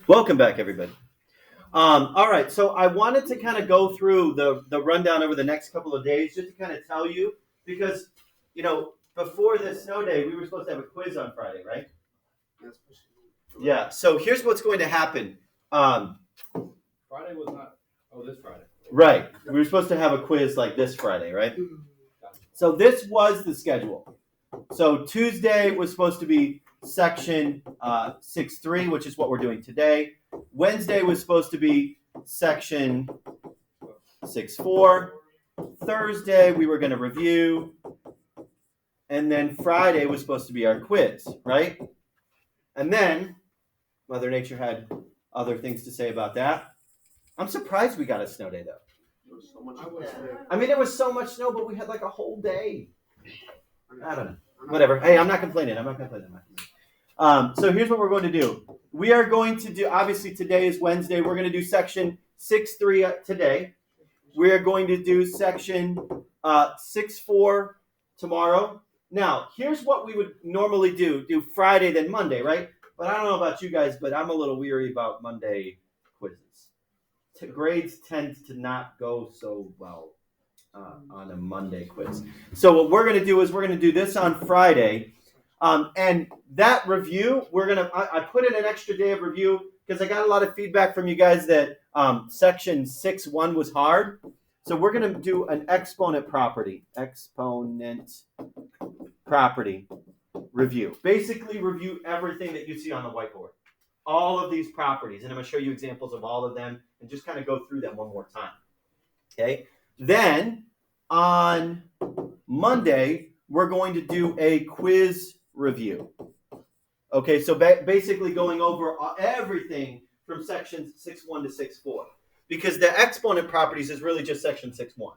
Welcome back, everybody. All right, so I wanted to kind of go through the rundown over the next couple of days just to kind of tell you, because, before this snow day, we were supposed to have a quiz on Friday, right? Yeah, so here's what's going to happen. Friday was not, this Friday. Right, we were supposed to have a quiz like this Friday, right? So this was the schedule. So Tuesday was supposed to be section 6.3, which is what we're doing today. Wednesday was supposed to be section 6.4. Thursday we were going to review. And then Friday was supposed to be our quiz, right? And then Mother Nature had other things to say about that. I'm surprised we got a snow day, though. There was so much I mean, there was so much snow, but we had like a whole day. I don't know. Whatever. Hey, I'm not complaining. So here's what we're going to do. We are going to do, obviously today is Wednesday. We're going to do section 6.3 today. We are going to do section 6.4 tomorrow. Now, here's what we would normally do Friday then Monday, right? But I don't know about you guys, but I'm a little weary about Monday quizzes. Grades tend to not go so well on a Monday quiz. So what we're going to do is we're going to do this on Friday. And that review, I put in an extra day of review because I got a lot of feedback from you guys that section 6.1 was hard. So we're going to do an exponent property review. Basically review everything that you see on the whiteboard. All of these properties. And I'm going to show you examples of all of them and just kind of go through them one more time. Okay. Then on Monday, we're going to do a quiz review. Okay, so basically going over everything from sections 6.1 to 6.4. Because the exponent properties is really just section 6.1.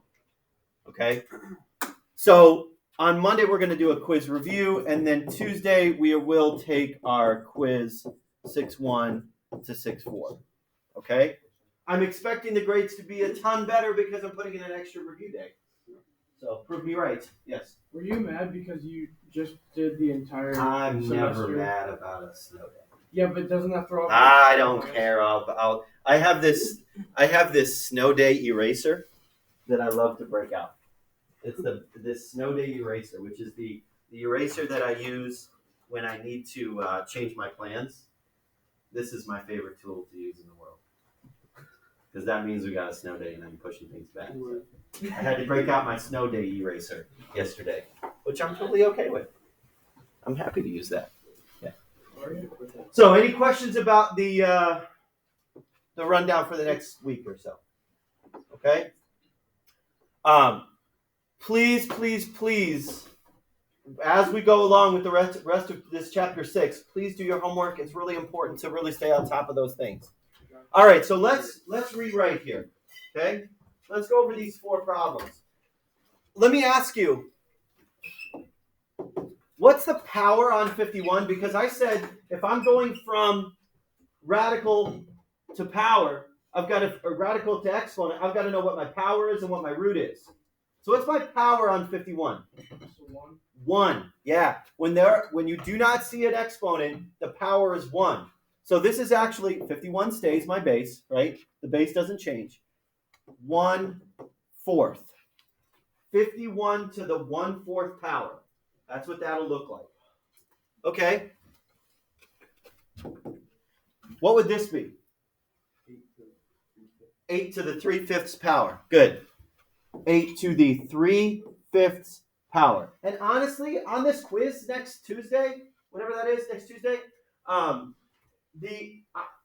Okay? So on Monday, we're going to do a quiz review. And then Tuesday, we will take our quiz 6.1 to 6.4. Okay? I'm expecting the grades to be a ton better because I'm putting in an extra review day. So prove me right. Yes. Were you mad because you just did the entire I'm semester? never mad about a snow day. Yeah, but doesn't that throw off? I don't care. I have this snow day eraser that I love to break out. It's this snow day eraser, which is the eraser that I use when I need to change my plans. This is my favorite tool to use in the world. Because that means we got a snow day and I'm pushing things back. So I had to break out my snow day eraser yesterday, which I'm totally okay with. I'm happy to use that. Yeah. So, any questions about the rundown for the next week or so? Okay. Please, as we go along with the rest of this chapter 6, please do your homework. It's really important to really stay on top of those things. All right, so let's rewrite here, okay? Let's go over these 4 problems. Let me ask you, what's the power on 51? Because I said if I'm going from radical to power, I've got a radical to exponent, I've got to know what my power is and what my root is. So what's my power on 51? 1. Yeah. When you do not see an exponent, the power is 1. So this is actually, 51 stays my base, right? The base doesn't change. 1/4. 51 to the 1/4 power. That's what that'll look like. Okay. What would this be? 8 to the 3/5 power. Good. 8 to the 3/5 power. And honestly, on this quiz next Tuesday, whatever that is, next Tuesday,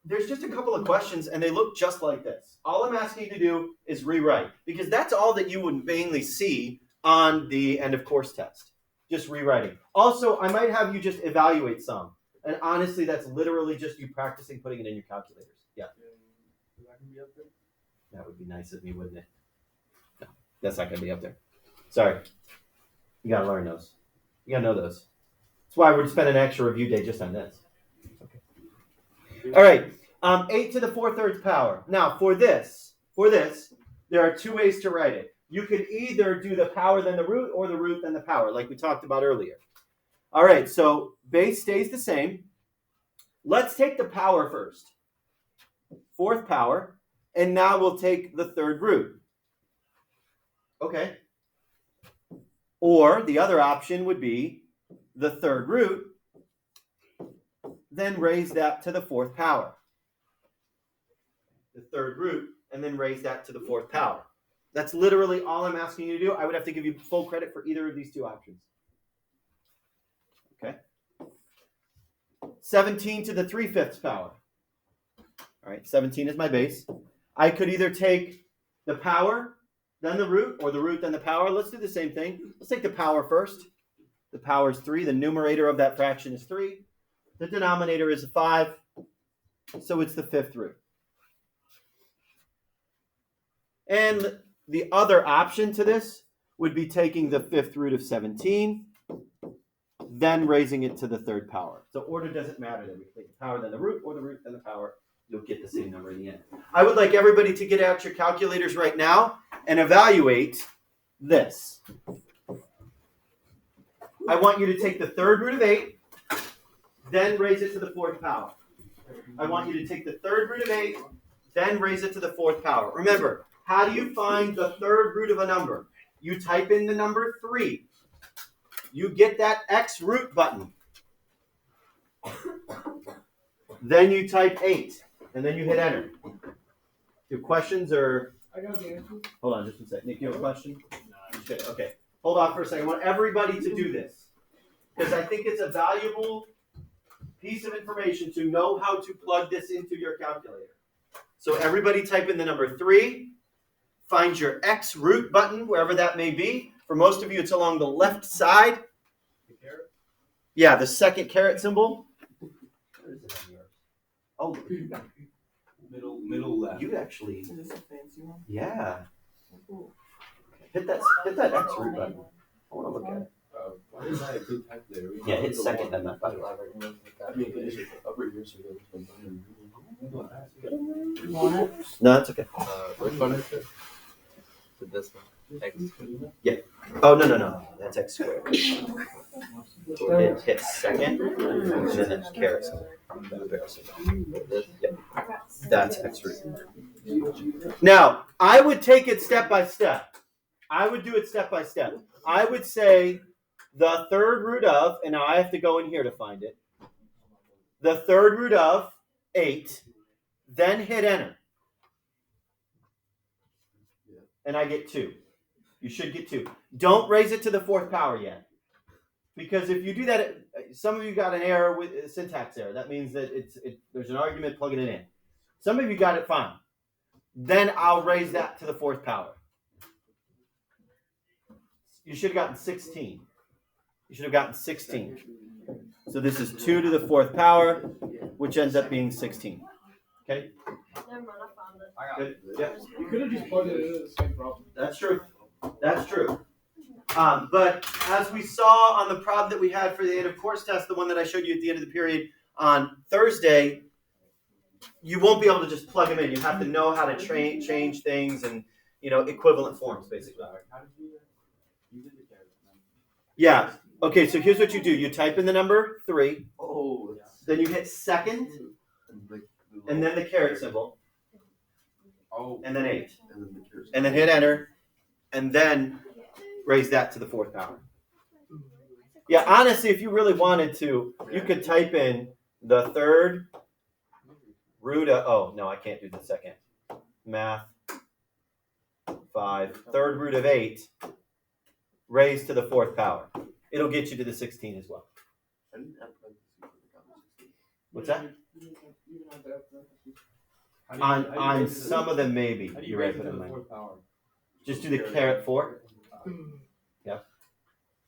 there's just a couple of questions and they look just like this. All I'm asking you to do is rewrite because that's all that you would mainly see on the end of course test. Just rewriting. Also, I might have you just evaluate some. And honestly, that's literally just you practicing putting it in your calculators. Yeah. Is that going to be up there? That would be nice of me, wouldn't it? No, that's not going to be up there. Sorry. You got to learn those. You got to know those. That's why we're spending an extra review day just on this. Okay. All right. 8 to the 4/3 power. Now, for this, there are 2 ways to write it. You could either do the power then the root or the root then the power, like we talked about earlier. All right, so base stays the same. Let's take the power first. fourth power, and now we'll take the third root. Okay. Or the other option would be the third root, then raise that to the fourth power. The third root, and then raise that to the fourth power. That's literally all I'm asking you to do. I would have to give you full credit for either of these two options. Okay. 17 to the 3/5 power. All right, 17 is my base. I could either take the power, then the root, or the root, then the power. Let's do the same thing. Let's take the power first. The power is 3. The numerator of that fraction is 3. The denominator is 5. So it's the 5th root. And the other option to this would be taking the 5th root of 17, then raising it to the third power. So order doesn't matter. Then we can take the power, then the root, or the root, then the power. You'll get the same number in the end. I would like everybody to get out your calculators right now and evaluate this. I want you to take the third root of 8, then raise it to the fourth power. I want you to take the third root of 8, then raise it to the fourth power. Remember, how do you find the third root of a number? You type in the number 3. You get that X root button. Then you type 8, and then you hit enter. Your questions or? I got the answer. Hold on just a second. Nick, you have a question? No. Okay. Hold on for a second. I want everybody to do this because I think it's a valuable piece of information to know how to plug this into your calculator. So everybody type in the number 3. Find your X root button, wherever that may be. For most of you, it's along the left side. The caret? Yeah, the second caret symbol. Where is it on yours? Oh, Middle left. you actually. Is this a fancy one? Yeah. Hit that X root button. I want to look at it. Why is that a good calculator? Yeah, hit second then that button. I mean, it's just upper here, so You want it? No, that's okay. which one is it? This one. X. Oh, no. That's X squared. Hit second, and then it's caret symbol. Yep. That's X root. Now, I would take it step by step. I would do it step by step. I would say the third root of, and now I have to go in here to find it, the third root of 8, then hit enter. And I get 2. You should get 2. Don't raise it to the fourth power yet. Because if you do that, some of you got an error with a syntax error. That means that there's an argument plugging it in. Some of you got it fine. Then I'll raise that to the fourth power. You should have gotten 16. You should have gotten 16. So this is 2 to the fourth power, which ends up being 16. Okay? Good. Yeah. You could have just plugged it into the same problem. That's true. That's true. But as we saw on the problem that we had for the end of course test, the one that I showed you at the end of the period on Thursday, you won't be able to just plug them in. You have to know how to change things and, equivalent forms, basically. Yeah. Okay, so here's what you do. You type in the number 3. Oh. Then you hit second, and then the caret symbol, Oh. and then 8. And then hit enter, and then raise that to the fourth power. Yeah, honestly, if you really wanted to, you could type in the third root of, oh, no, I can't do the second. Math 5, third root of 8, raised to the fourth power. It'll get you to the 16 as well. What's that? On some of them, maybe. You're right, but on mine. Just do the caret 4. Yeah.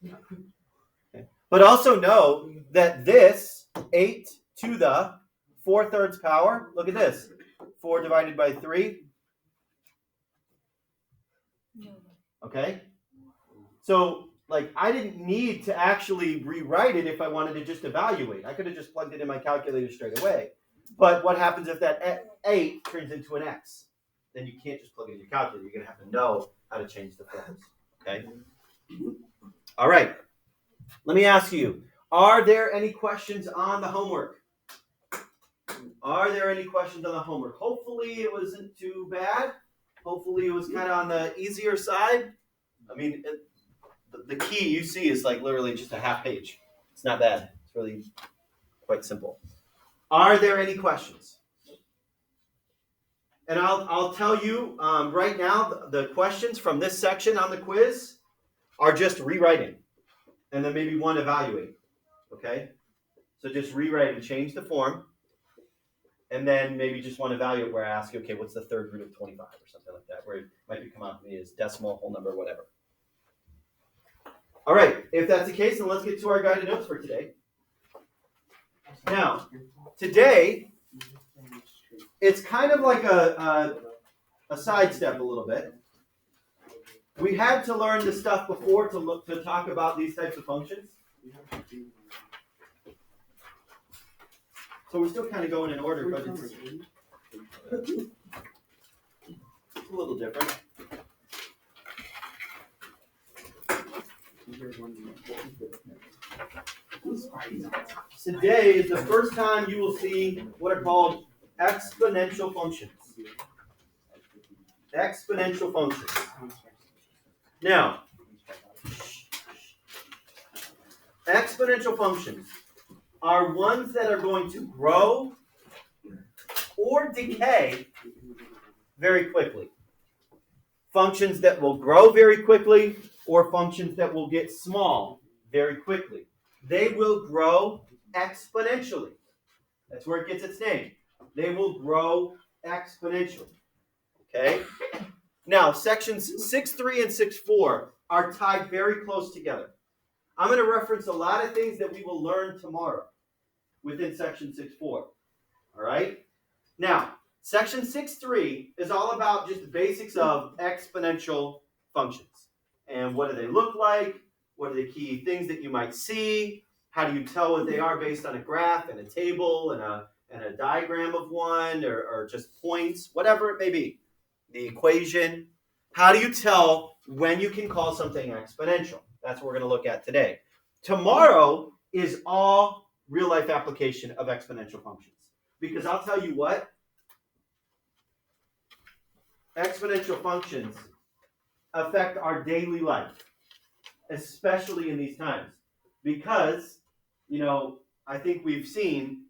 Okay. But also know that this 8 to the 4/3 power, look at this. 4 divided by 3. Okay? So, I didn't need to actually rewrite it if I wanted to just evaluate. I could have just plugged it in my calculator straight away. But what happens if that 8 turns into an X? Then you can't just plug it in your calculator. You're going to have to know how to change the forms. Okay? All right. Let me ask you, are there any questions on the homework? Are there any questions on the homework? Hopefully it wasn't too bad. Hopefully it was kind of on the easier side. I mean, the key you see is like literally just a half page. It's not bad. It's really quite simple. Are there any questions? And I'll tell you right now, the questions from this section on the quiz are just rewriting, and then maybe one evaluate. Okay? So just rewrite and change the form, and then maybe just one evaluate where I ask you, okay, what's the third root of 25 or something like that, where it might be come out to me as decimal, whole number, whatever. All right, if that's the case, then let's get to our guided notes for today. Now, today, it's kind of like a sidestep a little bit. We had to learn the stuff before to talk about these types of functions. So we're still kind of going in order, but it's a little different. Today is the first time you will see what are called exponential functions. Exponential functions. Now, exponential functions are ones that are going to grow or decay very quickly. Functions that will grow very quickly or functions that will get small very quickly. They will grow exponentially. That's where it gets its name. They will grow exponentially. Okay? Now, sections 6.3 and 6.4 are tied very close together. I'm going to reference a lot of things that we will learn tomorrow within section 6.4. All right? Now, section 6.3 is all about just the basics of exponential functions. And what do they look like? What are the key things that you might see? How do you tell what they are based on a graph and a table and a diagram of one or just points, whatever it may be. The equation. How do you tell when you can call something exponential? That's what we're going to look at today. Tomorrow is all real-life application of exponential functions. Because I'll tell you what, exponential functions affect our daily life, especially in these times. Because, I think we've seen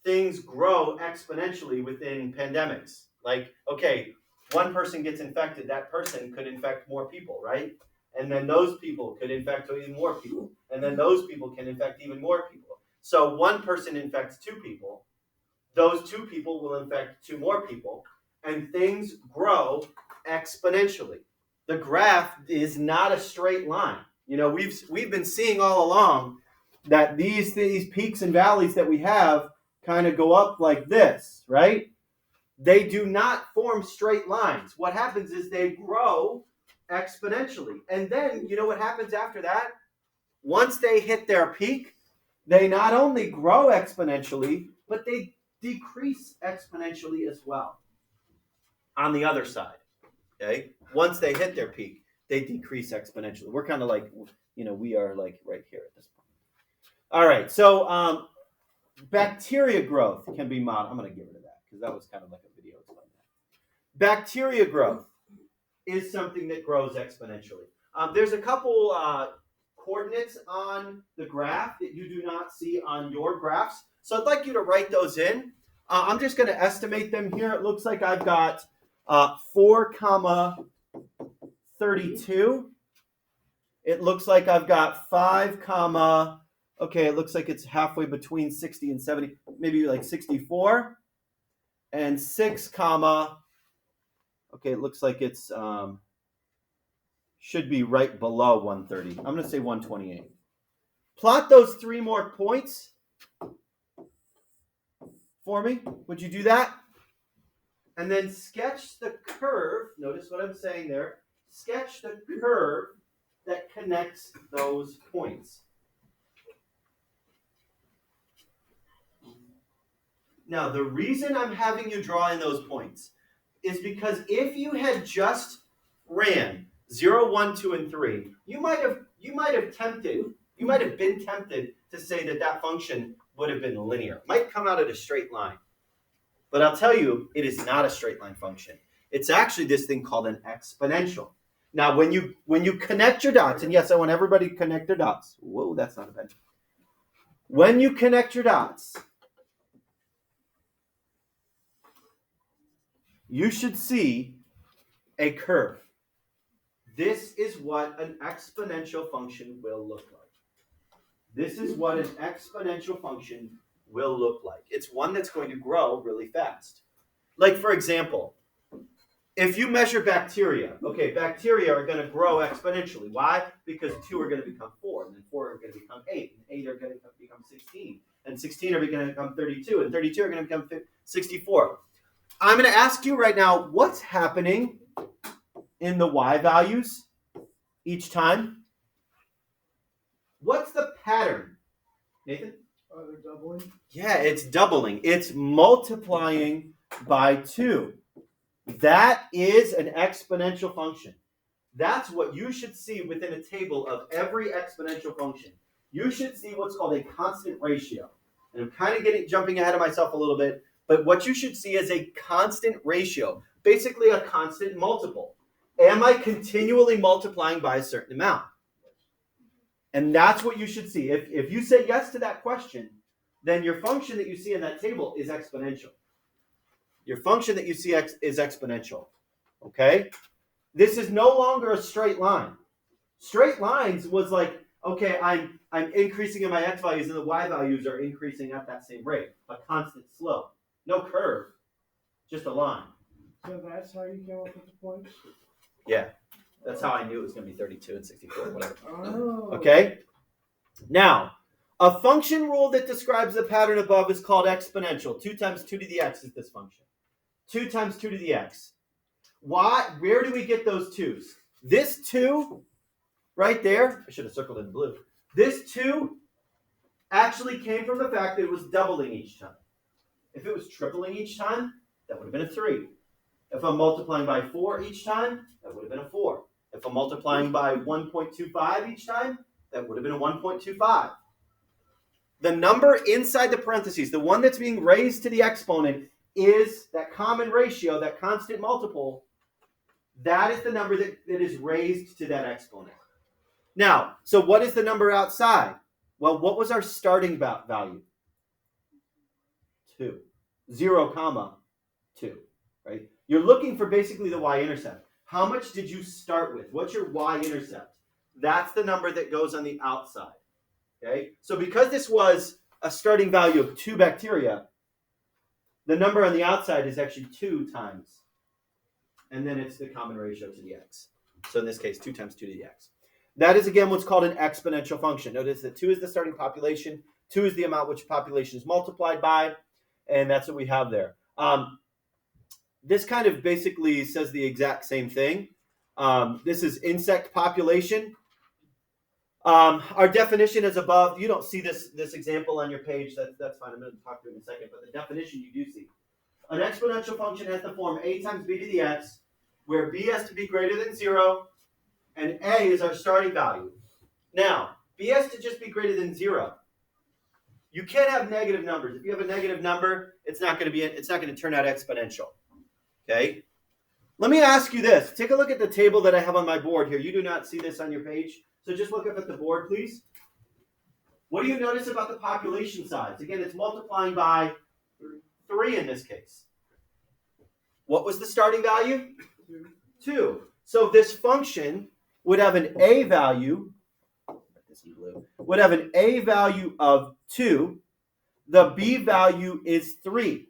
things grow exponentially within pandemics. Like, okay, one person gets infected, that person could infect more people, right? And then those people could infect even more people. And then those people can infect even more people. So one person infects two people. Those two people will infect two more people. And things grow exponentially. The graph is not a straight line. We've been seeing all along that these peaks and valleys that we have kind of go up like this, right? They do not form straight lines. What happens is they grow exponentially. And then, you know what happens after that? Once they hit their peak, they not only grow exponentially, but they decrease exponentially as well. On the other side, okay? Once they hit their peak, they decrease exponentially. We're kind of like, we are like right here at this point. All right, so bacteria growth can be modeled. I'm going to get rid of that because that was kind of like a video explaining that. Bacteria growth is something that grows exponentially. There's a couple coordinates on the graph that you do not see on your graphs. So I'd like you to write those in. I'm just going to estimate them here. It looks like I've got 4, 32. It looks like I've got 5, okay, it looks like it's halfway between 60 and 70, maybe like 64. And 6, okay, it looks like it's should be right below 130. I'm going to say 128. Plot those 3 more points for me. Would you do that? And then sketch the curve. Notice what I'm saying there. Sketch the curve that connects those points. Now, the reason I'm having you draw in those points is because if you had just ran 0, 1, 2, and 3, you might have been tempted to say that function would have been linear. It might come out at a straight line. But I'll tell you, it is not a straight line function. It's actually this thing called an exponential. Now, when you connect your dots, and yes, I want everybody to connect their dots. Whoa, that's not a bench. When you connect your dots, you should see a curve. This is what an exponential function will look like. This is what an exponential function will look like. It's one that's going to grow really fast. Like, for example, if you measure bacteria, okay, bacteria are going to grow exponentially. Why? Because 2 are going to become 4, and then 4 are going to become 8, and 8 are going to become 16, and 16 are going to become 32, and 32 are going to become 64. I'm going to ask you right now, what's happening in the y values each time? What's the pattern, Nathan? They're doubling. Yeah, it's doubling. It's multiplying by 2. That is an exponential function. That's what you should see within a table of every exponential function. You should see what's called a constant ratio. And I'm kind of jumping ahead of myself a little bit, but what you should see is a constant ratio, basically a constant multiple. Am I continually multiplying by a certain amount? And that's what you should see. If you say yes to that question, then your function that you see in that table is exponential. Your function that you see is exponential. Okay? This is no longer a straight line. Straight lines was like, okay, I'm increasing in my x values and the y values are increasing at that same rate. A constant slope. No curve. Just a line. So that's how you came up with the points? Yeah. That's how I knew it was going to be 32 and 64, whatever. Oh. Okay? Now, a function rule that describes the pattern above is called exponential. 2 times 2 to the x is this function. 2 times 2 to the x. Why? Where do we get those 2's? This 2 right there, I should have circled in blue. This 2 actually came from the fact that it was doubling each time. If it was tripling each time, that would have been a 3. If I'm multiplying by 4 each time, that would have been a 4. If I'm multiplying by 1.25 each time, that would have been a 1.25. The number inside the parentheses, the one that's being raised to the exponent, is that common ratio, that constant multiple. That is the number that is raised to that exponent. Now, so what is the number outside? Well, what was our starting value? 2. 0, comma 2, right? You're looking for basically the y-intercept. How much did you start with? What's your y-intercept? That's the number that goes on the outside. Okay? So because this was a starting value of 2 bacteria, the number on the outside is actually 2 times. And then it's the common ratio to the x. So in this case, 2 times 2 to the x. That is, again, what's called an exponential function. Notice that 2 is the starting population. 2 is the amount which population is multiplied by. And that's what we have there. This kind of basically says the exact same thing. This is insect population. Our definition is above. You don't see this example on your page. That's fine. I'm going to talk to it in a second. But the definition you do see. An exponential function has the form a times b to the x, where b has to be greater than 0, and a is our starting value. Now, b has to just be greater than 0. You can't have negative numbers. If you have a negative number, it's not going to turn out exponential. Okay? Let me ask you this. Take a look at the table that I have on my board here. You do not see this on your page, so just look up at the board, please. What do you notice about the population size? Again, it's multiplying by 3 in this case. What was the starting value? 2. So this function would have an a value, would have an a value of 2. The b value is 3.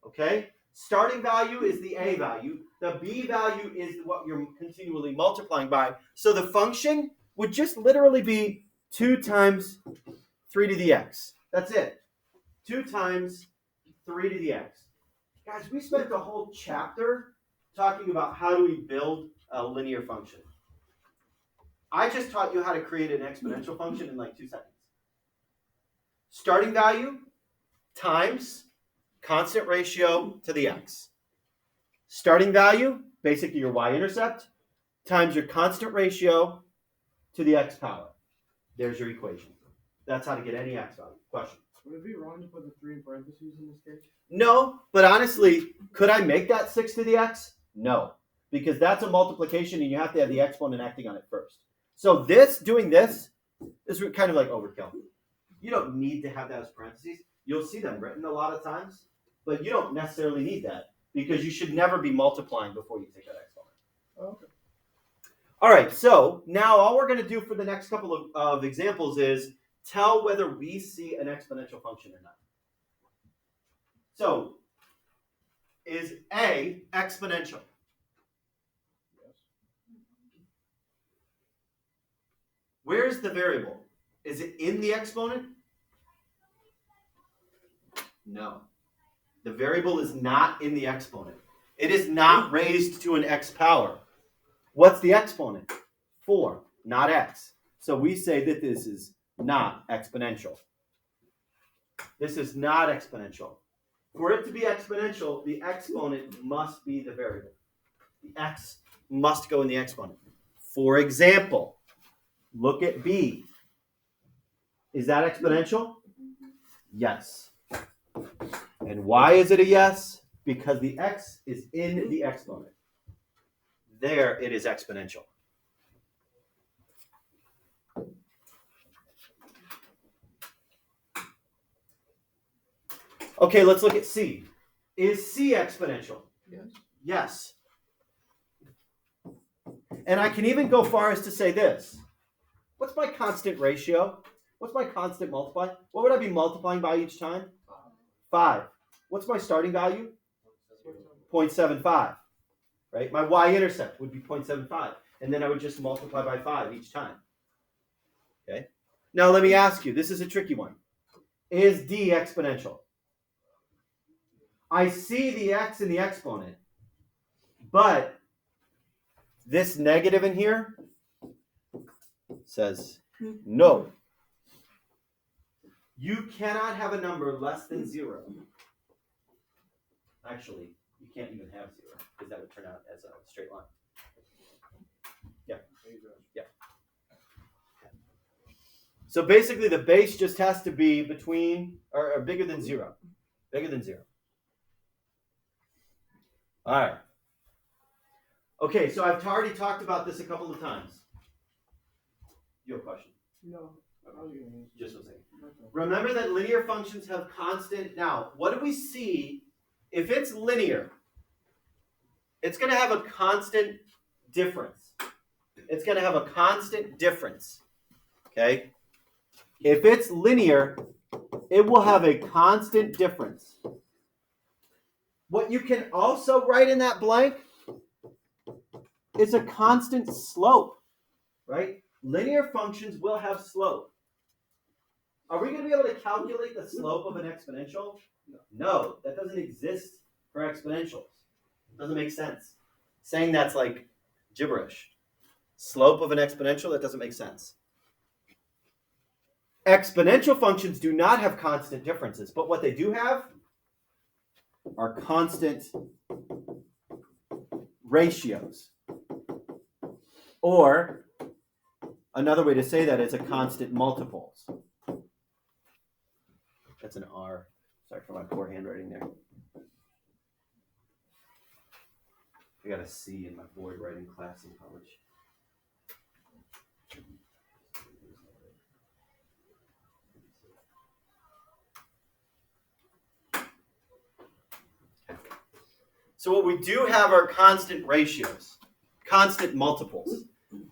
Okay? Starting value is the a value. The b value is what you're continually multiplying by. So the function would just literally be 2 times 3 to the x. That's it. 2 times 3 to the x. Guys, we spent the whole chapter talking about how do we build a linear function. I just taught you how to create an exponential function in like 2 seconds. Starting value times constant ratio to the x. Starting value, basically your y-intercept, times your constant ratio to the x power. There's your equation. That's how to get any x value. Question? Would it be wrong to put the 3 in parentheses in this case? No, but honestly, could I make that 6 to the x? No, because that's a multiplication and you have to have the exponent acting on it first. So doing this is kind of like overkill. You don't need to have that as parentheses. You'll see them written a lot of times, but you don't necessarily need that because you should never be multiplying before you take that exponent. Okay. All right, so now all we're going to do for the next couple of examples is tell whether we see an exponential function or not. So, is A exponential? Yes. Where's the variable? Is it in the exponent? No. The variable is not in the exponent. It is not raised to an x power. What's the exponent? 4, not x. So we say that this is not exponential. This is not exponential. For it to be exponential, the exponent must be the variable. The x must go in the exponent. For example, look at b. Is that exponential? Yes. And why is it a yes? Because the x is in the exponent. There it is exponential. Okay, let's look at C. Is C exponential? Yes. Yes. And I can even go far as to say this. What's my constant ratio? What's my constant multiply? What would I be multiplying by each time? 5. What's my starting value? 0.75. Right? My y-intercept would be 0.75. And then I would just multiply by 5 each time. Okay? Now let me ask you, this is a tricky one. Is D exponential? I see the x in the exponent, but this negative in here says no. You cannot have a number less than 0. Actually, you can't even have 0 because that would turn out as a straight line. Yeah. Yeah. So basically the base just has to be between or bigger than 0. Bigger than 0. All right. Okay, so I've already talked about this a couple of times. You have a question? No. I was gonna answer. Just a second. Okay. Remember that linear functions have constant. Now, what do we see? If it's linear, it's going to have a constant difference. It's going to have a constant difference. Okay? If it's linear, it will have a constant difference. What you can also write in that blank is a constant slope, right? Linear functions will have slope. Are we going to be able to calculate the slope of an exponential? No, that doesn't exist for exponentials. It doesn't make sense. Saying that's like gibberish. Slope of an exponential, that doesn't make sense. Exponential functions do not have constant differences, but what they do have are constant ratios. Or another way to say that is a constant multiples. That's an R. Sorry for my poor handwriting there. I got a C in my board writing class in college. So what we do have are constant ratios, constant multiples.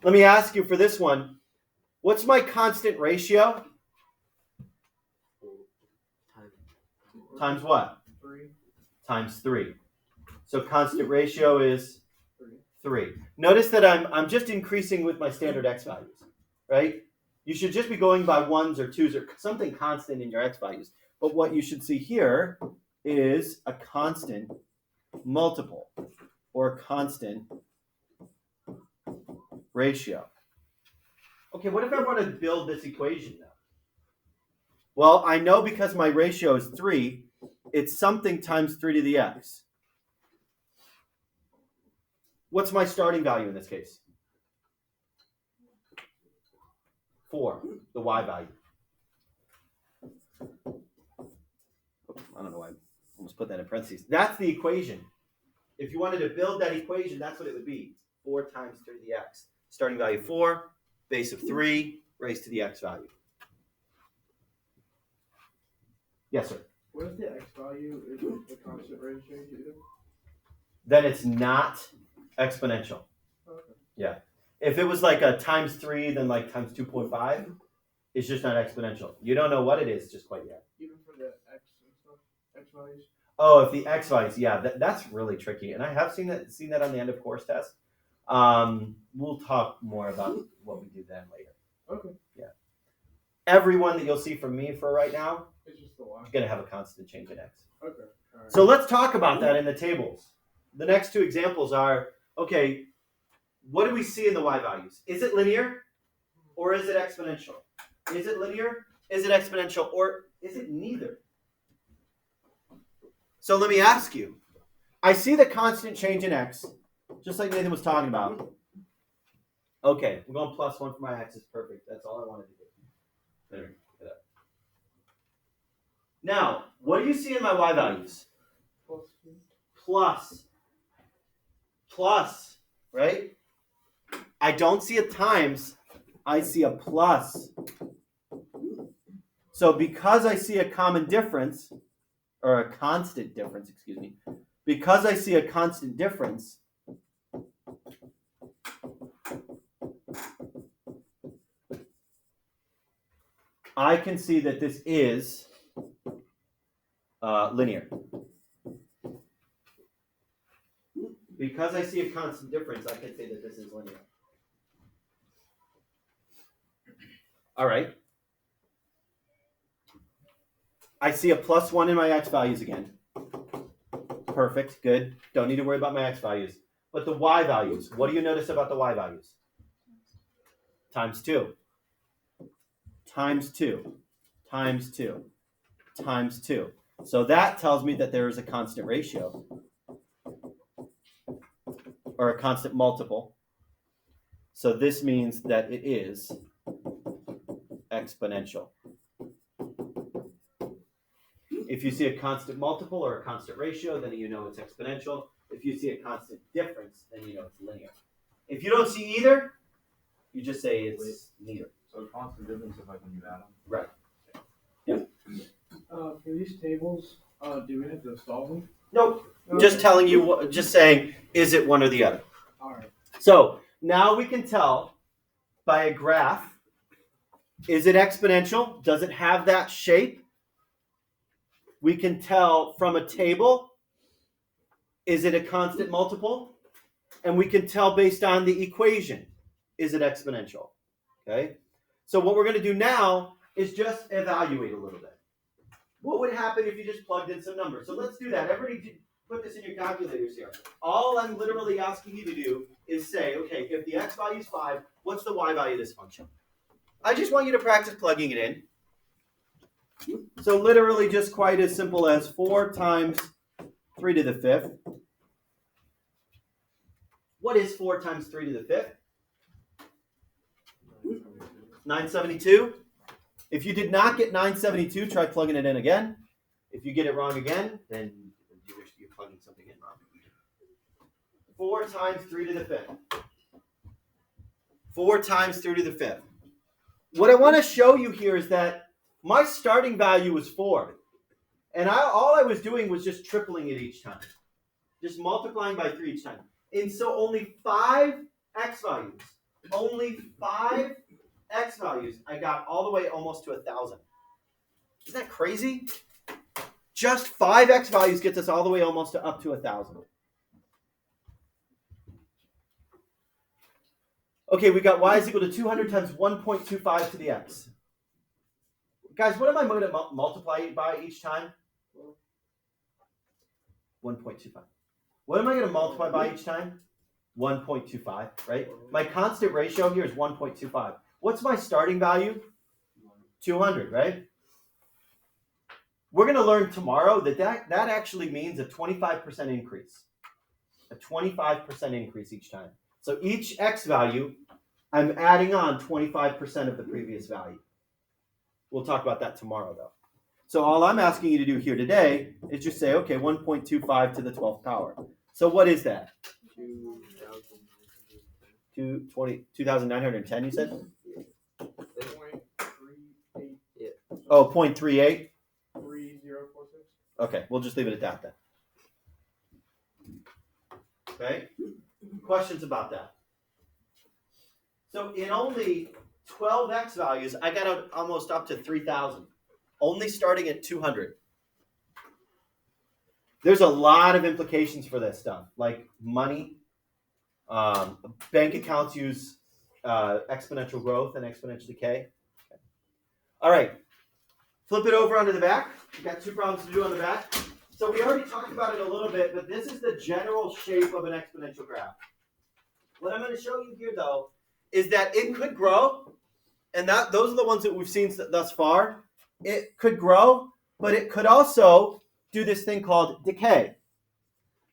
Let me ask you for this one, what's my constant ratio? Times what? 3. Times 3. So constant ratio is 3. Notice that I'm just increasing with my standard x values, right? You should just be going by 1s or 2s or something constant in your x values. But what you should see here is a constant multiple or constant ratio. Okay, what if I want to build this equation now? Well, I know because my ratio is 3, it's something times 3 to the x. What's my starting value in this case? 4, the y value. I don't know why I almost put that in parentheses. That's the equation. If you wanted to build that equation, that's what it would be. 4 times 3 to the x. Starting value 4, base of 3, raised to the x value. Yes, sir. What if the x value is the constant ratio to? Then it's not exponential. Okay. Yeah. If it was like a times 3, then like times 2.5, it's just not exponential. You don't know what it is just quite yet. Even for the x and stuff, x values. Oh, if the x values, yeah, that's really tricky, and I have seen that on the end of course test. We'll talk more about what we do then later. Okay. Yeah. Everyone that you'll see from me for right now It's just the y. is going to have a constant change in x. Okay. All right. So let's talk about that in the tables. The next two examples are, okay, what do we see in the y values? Is it linear or is it exponential? Is it linear? Is it exponential? Or is it neither? So let me ask you. I see the constant change in x, just like Nathan was talking about. Okay, we're going +1 for my x is perfect. That's all I wanted to do. There, get up. Now, what do you see in my y values? Plus, right? I don't see a times, I see a plus. So because I see a common difference, or a constant difference, excuse me, because I see a constant difference, I can see that this is linear. Because I see a constant difference, I can say that this is linear. All right. I see a +1 in my x values again. Perfect, good. Don't need to worry about my x values. But the y values, what do you notice about the y values? Times 2. Times 2. Times 2. Times 2. So that tells me that there is a constant ratio. Or a constant multiple. So this means that it is exponential. If you see a constant multiple or a constant ratio, then you know it's exponential. If you see a constant difference, then you know it's linear. If you don't see either, you just say it's neither. So constant difference is like when you add them? Right. Yeah. For these tables, do we have to solve them? Nope. Okay. Just telling you, just saying, is it one or the other? All right. So now we can tell by a graph, is it exponential? Does it have that shape? We can tell from a table, is it a constant multiple? And we can tell based on the equation, is it exponential? Okay. So what we're going to do now is just evaluate a little bit. What would happen if you just plugged in some numbers? So let's do that. Everybody put this in your calculators here. All I'm literally asking you to do is say, okay, if the x value is 5, what's the y value of this function? I just want you to practice plugging it in. So literally just quite as simple as 4 times 3 to the 5th. What is 4 times 3 to the 5th? 972. If you did not get 972, try plugging it in again. If you get it wrong again, then you're plugging something in wrong. 4 times 3 to the 5th. 4 times 3 to the 5th. What I want to show you here is that my starting value was 4. And all I was doing was just tripling it each time. Just multiplying by 3 each time. And so only 5 x values. Only 5 x values. I got all the way almost to 1,000. Isn't that crazy? Just 5 x values gets us all the way almost up to 1,000. Okay, we got y is equal to 200 times 1.25 to the x. Guys, what am I going to multiply it by each time? 1.25. What am I going to multiply by each time? 1.25, right? My constant ratio here is 1.25. What's my starting value? 200, right? We're going to learn tomorrow that actually means a 25% increase. A 25% increase each time. So each x value, I'm adding on 25% of the previous value. We'll talk about that tomorrow, though. So all I'm asking you to do here today is just say, okay, 1.25 to the 12th power. So what is that? 2,910, you said? Oh, 0.38? 3046. Okay, we'll just leave it at that then. Okay? Questions about that? So in only 12 x values, I got almost up to 3,000. Only starting at 200. There's a lot of implications for this stuff, like money. Bank accounts use exponential growth and exponential decay. Okay. All right. Flip it over onto the back. We've got 2 problems to do on the back. So we already talked about it a little bit, but this is the general shape of an exponential graph. What I'm going to show you here, though, is that it could grow, and those are the ones that we've seen thus far. It could grow, but it could also do this thing called decay.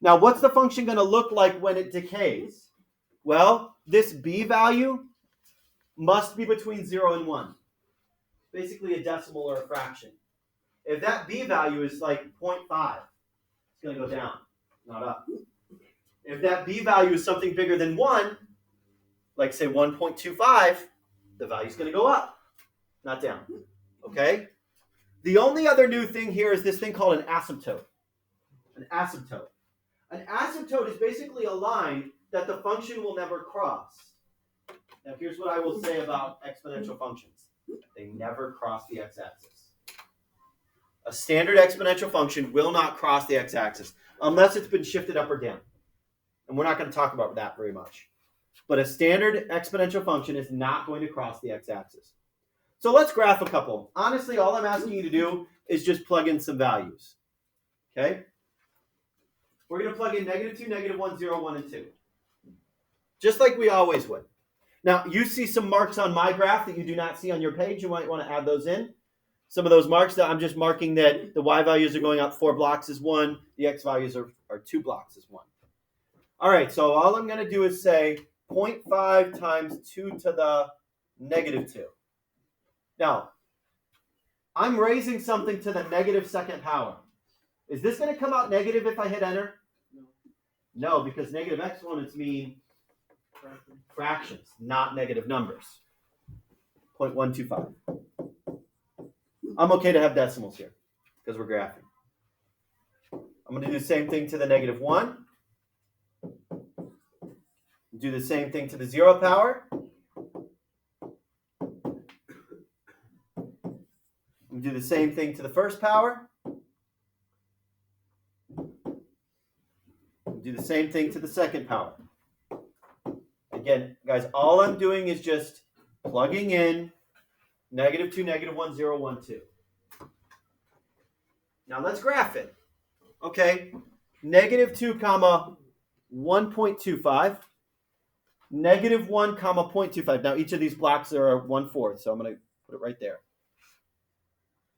Now, what's the function going to look like when it decays? Well, this b value must be between 0 and 1. Basically a decimal or a fraction. If that b value is like 0.5, it's going to go down, not up. If that b value is something bigger than 1, like say 1.25, the value is going to go up, not down. Okay? The only other new thing here is this thing called an asymptote. An asymptote. An asymptote is basically a line that the function will never cross. Now here's what I will say about exponential functions. They never cross the x-axis. A standard exponential function will not cross the x-axis unless it's been shifted up or down. And we're not going to talk about that very much. But a standard exponential function is not going to cross the x-axis. So let's graph a couple. Honestly, all I'm asking you to do is just plug in some values. Okay? We're going to plug in -2, -1, 0, 1, and 2. Just like we always would. Now, you see some marks on my graph that you do not see on your page. You might want to add those in. Some of those marks that I'm just marking that the y values are going up 4 blocks is 1. The x values are 2 blocks is 1. All right, so all I'm going to do is say 0.5 times 2 to the -2. Now, I'm raising something to the -2nd power. Is this going to come out negative if I hit enter? No, because negative exponents mean fractions, not negative numbers. 0.125. I'm okay to have decimals here because we're graphing. I'm going to do the same thing to the -1. Do the same thing to the 0 power. Do the same thing to the 1st power. Do the same thing to the 2nd power. Again, guys, all I'm doing is just plugging in -2, -1, 0, 1, 2. Now let's graph it. Okay, -2 comma 1.25, -1 comma 0.25. Now each of these blocks are 1/4, so I'm going to put it right there.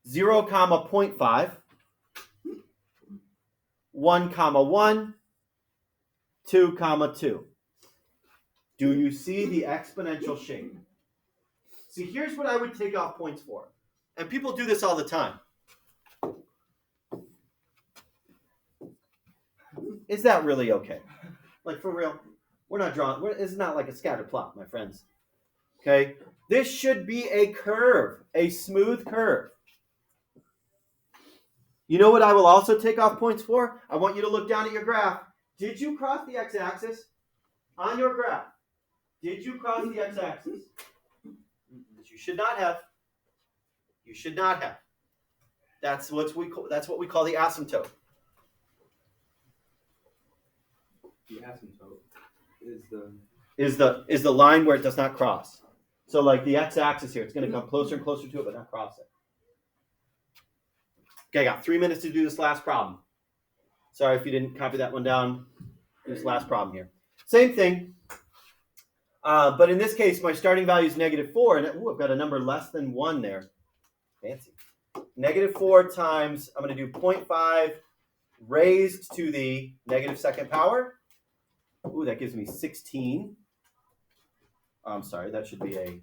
0 comma 0.5, 1 comma 1, 2 comma 2. Do you see the exponential shape? See, here's what I would take off points for. And people do this all the time. Is that really okay? Like, for real? We're not drawing. It's not like a scatter plot, my friends. Okay? This should be a curve, a smooth curve. You know what I will also take off points for? I want you to look down at your graph. Did you cross the x-axis on your graph? Did you cross the x-axis? You should not have. You should not have. That's what we call the asymptote. The asymptote is the line where it does not cross. So like the x-axis here, it's going to come closer and closer to it, but not cross it. Okay, I got 3 minutes to do this last problem. Sorry if you didn't copy that one down. This last problem here. Same thing. But in this case, my starting value is -4, and I've got a number less than 1 there. Fancy. -4 times, I'm going to do 0.5 raised to the -2nd power. Ooh, that gives me 16. I'm sorry, that should be a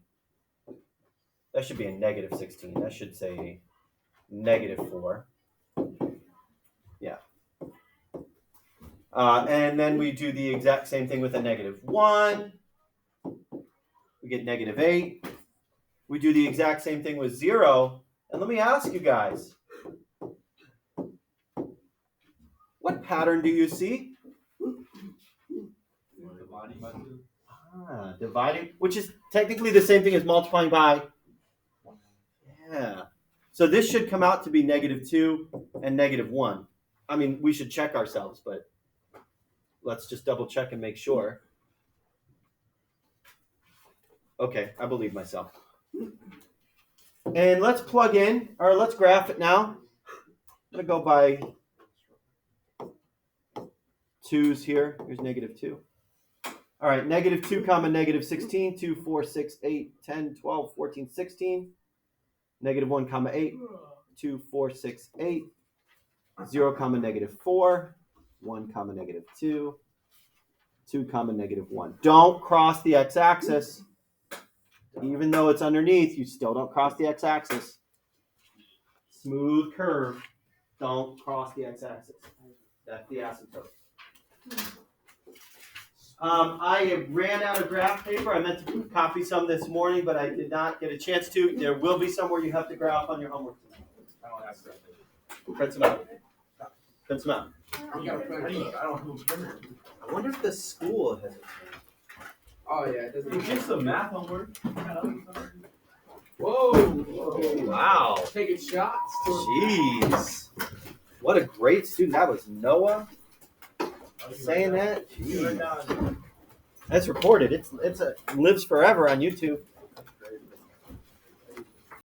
-16. That should say negative 4. Yeah. And then we do the exact same thing with a negative 1. We get negative 8. We do the exact same thing with 0. And let me ask you guys, what pattern do you see? Dividing by 2. Dividing, which is technically the same thing as multiplying by. Yeah. So this should come out to be negative 2 and negative 1. I mean, we should check ourselves, but let's just double check and make sure. Okay, I believe myself. And let's plug in, or let's graph it now. I'm going to go by 2's here. Here's negative 2. All right, negative 2 comma negative 16, 2, 4, 6, 8, 10, 12, 14, 16. Negative 1 comma 8, 2, 4, 6, 8. 0 comma negative 4, 1 comma negative 2, 2 comma negative 1. Don't cross the x-axis. Even though it's underneath, you still don't cross the x-axis. Smooth curve. Don't cross the x-axis. That's the asymptote. I ran out of graph paper. I meant to copy some this morning, but I did not get a chance to. There will be some where you have to graph on your homework tonight. I don't have graph paper. Print some out. Print some out. I I wonder if the school has it. Oh yeah, it doesn't. Get some math homework. Whoa! Wow. Taking shots. Jeez. What a great student. That was Noah saying that. Jeez. That's recorded. It's lives forever on YouTube.